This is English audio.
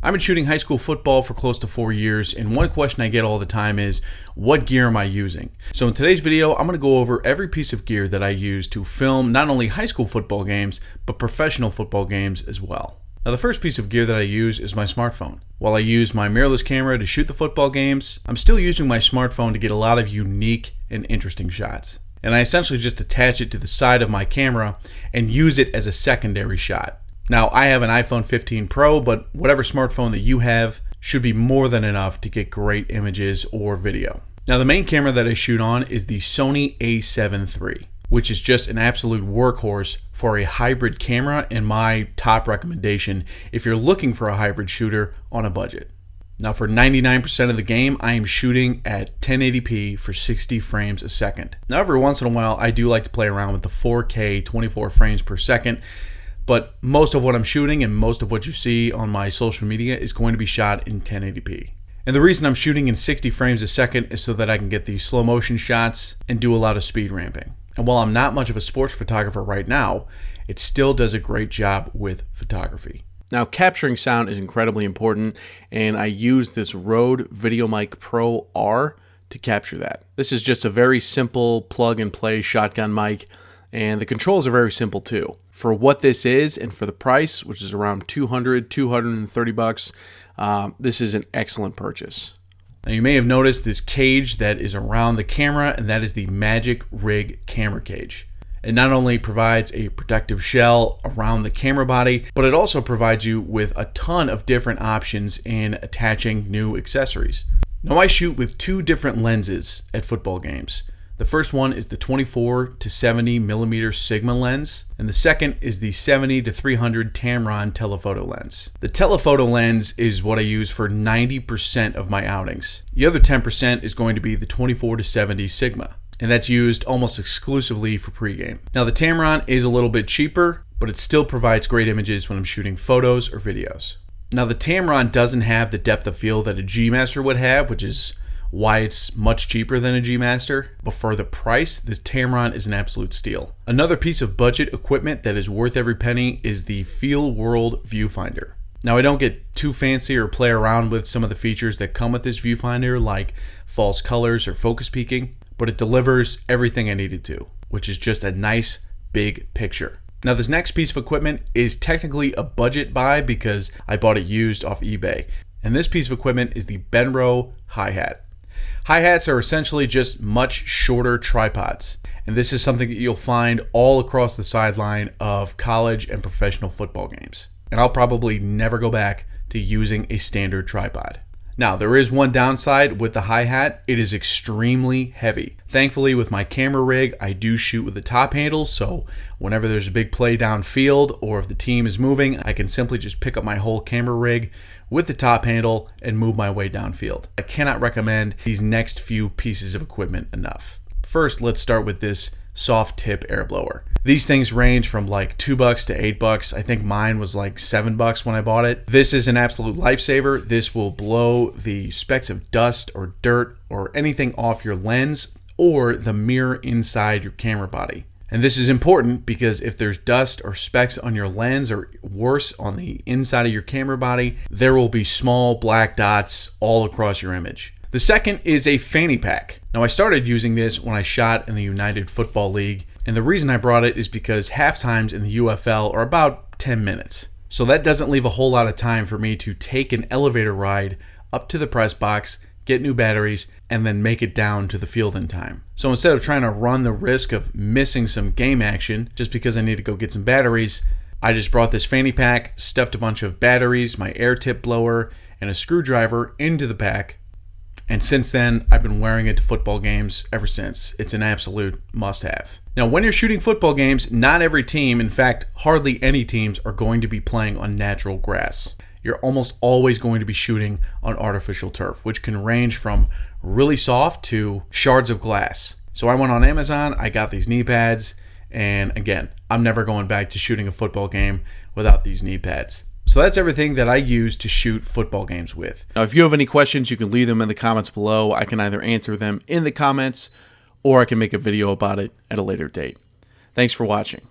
I've been shooting high school football for close to 4 years, and one question I get all the time is, what gear am I using? So in today's video, I'm going to go over every piece of gear that I use to film not only high school football games, but professional football games as well. Now the first piece of gear that I use is my smartphone. While I use my mirrorless camera to shoot the football games, I'm still using my smartphone to get a lot of unique and interesting shots. And I essentially just attach it to the side of my camera and use it as a secondary shot. Now, I have an iPhone 15 Pro, but whatever smartphone that you have should be more than enough to get great images or video. Now, the main camera that I shoot on is the Sony a7 III, which is just an absolute workhorse for a hybrid camera and my top recommendation if you're looking for a hybrid shooter on a budget. Now, for 99% of the game, I am shooting at 1080p for 60 frames a second. Now, every once in a while, I do like to play around with the 4K 24 frames per second, but most of what I'm shooting and most of what you see on my social media is going to be shot in 1080p. And the reason I'm shooting in 60 frames a second is so that I can get these slow motion shots and do a lot of speed ramping. And while I'm not much of a sports photographer right now, it still does a great job with photography. Now, capturing sound is incredibly important, and I use this Rode VideoMic Pro R to capture that. This is just a very simple plug and play shotgun mic, and the controls are very simple too. For what this is and for the price, which is around $230, this is an excellent purchase. Now, you may have noticed this cage that is around the camera, and that is the Magic Rig camera cage. It not only provides a protective shell around the camera body, but it also provides you with a ton of different options in attaching new accessories. Now, I shoot with two different lenses at football games. The first one is the 24 to 70 millimeter Sigma lens, and the second is the 70 to 300 Tamron telephoto lens. The telephoto lens is what I use for 90% of my outings. The other 10% is going to be the 24 to 70 Sigma, and that's used almost exclusively for pregame. Now, the Tamron is a little bit cheaper, but it still provides great images when I'm shooting photos or videos. Now, the Tamron doesn't have the depth of field that a G Master would have, which is why it's much cheaper than a G Master, but for the price, this Tamron is an absolute steal. Another piece of budget equipment that is worth every penny is the Feel World Viewfinder. Now, I don't get too fancy or play around with some of the features that come with this viewfinder, like false colors or focus peaking, but it delivers everything I needed to, which is just a nice big picture. Now, this next piece of equipment is technically a budget buy because I bought it used off eBay, and this piece of equipment is the Benro hi-hat. Hi-hats are essentially just much shorter tripods, and this is something that you'll find all across the sideline of college and professional football games. And I'll probably never go back to using a standard tripod. Now, there is one downside with the hi-hat. It is extremely heavy. Thankfully, with my camera rig, I do shoot with the top handle, so whenever there's a big play downfield or if the team is moving, I can simply just pick up my whole camera rig with the top handle and move my way downfield. I cannot recommend these next few pieces of equipment enough. First, let's start with this soft tip air blower. These things range from like $2 to $8. I think mine was like $7 when I bought it. This is an absolute lifesaver. This will blow the specks of dust or dirt or anything off your lens or the mirror inside your camera body. And this is important because if there's dust or specks on your lens or worse on the inside of your camera body, there will be small black dots all across your image. The second is a fanny pack. Now, I started using this when I shot in the United Football League, and the reason I brought it is because half times in the UFL are about 10 minutes. So that doesn't leave a whole lot of time for me to take an elevator ride up to the press box, get new batteries, and then make it down to the field in time. So instead of trying to run the risk of missing some game action just because I need to go get some batteries, I just brought this fanny pack, stuffed a bunch of batteries, my air tip blower, and a screwdriver into the pack. And since then, I've been wearing it to football games ever since. It's an absolute must-have. Now, when you're shooting football games, not every team, in fact, hardly any teams, are going to be playing on natural grass. You're almost always going to be shooting on artificial turf, which can range from really soft to shards of glass. So I went on Amazon, I got these knee pads, and again, I'm never going back to shooting a football game without these knee pads. So that's everything that I use to shoot football games with. Now, if you have any questions, you can leave them in the comments below. I can either answer them in the comments or I can make a video about it at a later date. Thanks for watching.